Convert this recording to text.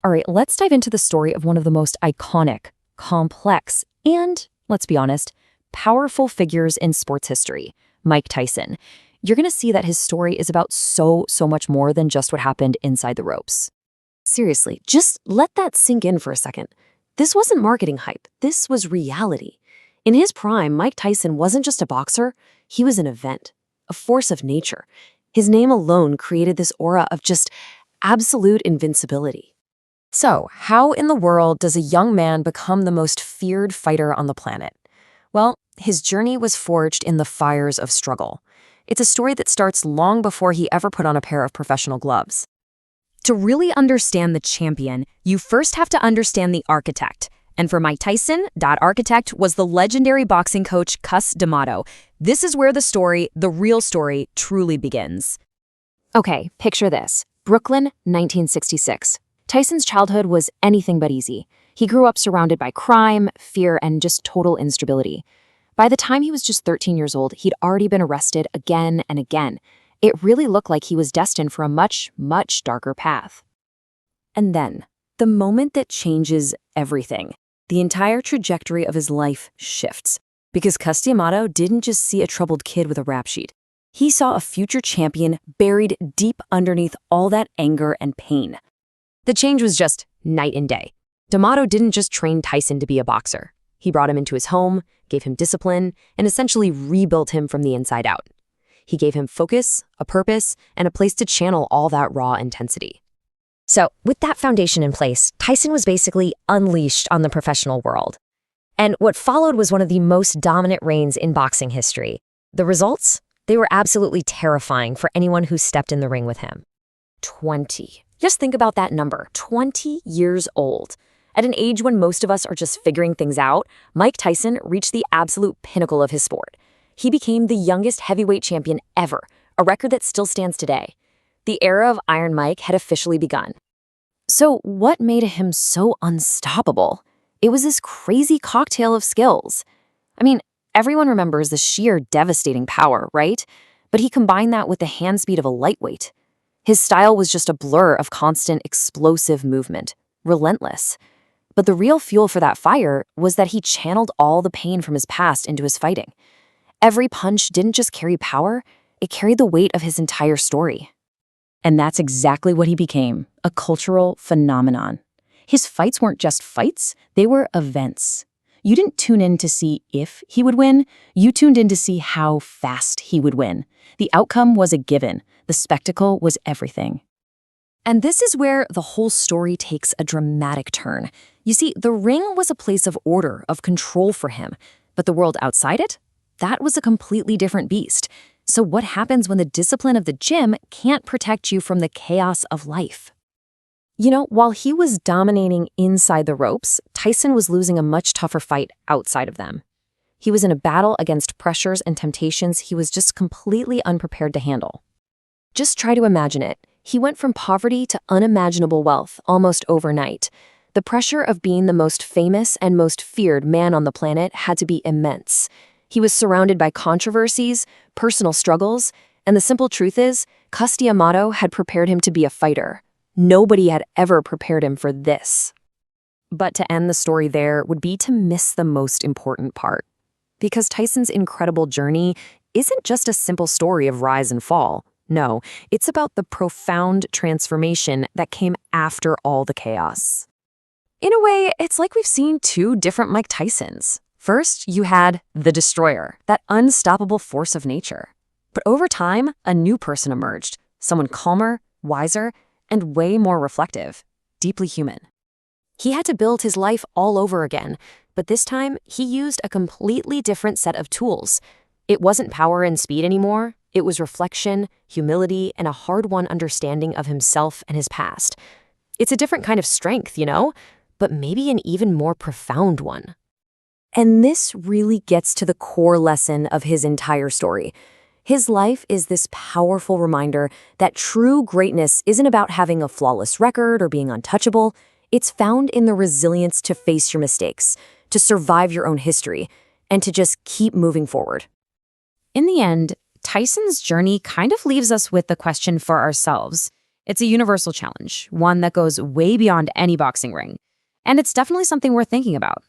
All right, let's dive into the story of one of the most iconic, complex, and, let's be honest, powerful figures in sports history, Mike Tyson. You're going to see that his story is about so much more than just what happened inside the ropes. Seriously, just let that sink in for a second. This wasn't marketing hype. This was reality. In his prime, Mike Tyson wasn't just a boxer. He was an event, a force of nature. His name alone created this aura of just absolute invincibility. So, how in the world does a young man become the most feared fighter on the planet? Well, his journey was forged in the fires of struggle. It's a story that starts long before he ever put on a pair of professional gloves. To really understand the champion, you first have to understand the architect. And for Mike Tyson, that architect was the legendary boxing coach Cus D'Amato. This is where the story, the real story, truly begins. Okay, picture this. Brooklyn, 1966. Tyson's childhood was anything but easy. He grew up surrounded by crime, fear, and just total instability. By the time he was just 13 years old, he'd already been arrested again and again. It really looked like he was destined for a much darker path. And then, the moment that changes everything, the entire trajectory of his life shifts. Because Cus D'Amato didn't just see a troubled kid with a rap sheet. He saw a future champion buried deep underneath all that anger and pain. The change was just night and day. D'Amato didn't just train Tyson to be a boxer. He brought him into his home, gave him discipline, and essentially rebuilt him from the inside out. He gave him focus, a purpose, and a place to channel all that raw intensity. So, with that foundation in place, Tyson was basically unleashed on the professional world. And what followed was one of the most dominant reigns in boxing history. The results? They were absolutely terrifying for anyone who stepped in the ring with him. 20. Just think about that number, 20 years old. At an age when most of us are just figuring things out, Mike Tyson reached the absolute pinnacle of his sport. He became the youngest heavyweight champion ever, a record that still stands today. The era of Iron Mike had officially begun. So what made him so unstoppable? It was this crazy cocktail of skills. I mean, everyone remembers the sheer devastating power, right? But he combined that with the hand speed of a lightweight. His style was just a blur of constant, explosive movement, relentless. But the real fuel for that fire was that he channeled all the pain from his past into his fighting. Every punch didn't just carry power, it carried the weight of his entire story. And that's exactly what he became, a cultural phenomenon. His fights weren't just fights, they were events. You didn't tune in to see if he would win, you tuned in to see how fast he would win. The outcome was a given. The spectacle was everything. And this is where the whole story takes a dramatic turn. You see, the ring was a place of order, of control for him, but the world outside it? That was a completely different beast. So what happens when the discipline of the gym can't protect you from the chaos of life? You know, while he was dominating inside the ropes, Tyson was losing a much tougher fight outside of them. He was in a battle against pressures and temptations he was just completely unprepared to handle. Just try to imagine it. He went from poverty to unimaginable wealth almost overnight. The pressure of being the most famous and most feared man on the planet had to be immense. He was surrounded by controversies, personal struggles, and the simple truth is, Cus D'Amato had prepared him to be a fighter. Nobody had ever prepared him for this. But to end the story there would be to miss the most important part. Because Tyson's incredible journey isn't just a simple story of rise and fall. No, it's about the profound transformation that came after all the chaos. In a way, it's like we've seen two different Mike Tysons. First, you had the Destroyer, that unstoppable force of nature. But over time, a new person emerged, someone calmer, wiser, and way more reflective, deeply human. He had to build his life all over again, but this time he used a completely different set of tools. It wasn't power and speed anymore. It was reflection, humility, and a hard-won understanding of himself and his past. It's a different kind of strength, you know, but maybe an even more profound one. And this really gets to the core lesson of his entire story. His life is this powerful reminder that true greatness isn't about having a flawless record or being untouchable. It's found in the resilience to face your mistakes, to survive your own history, and to just keep moving forward. In the end, Tyson's journey kind of leaves us with the question for ourselves. It's a universal challenge, one that goes way beyond any boxing ring. And it's definitely something worth thinking about.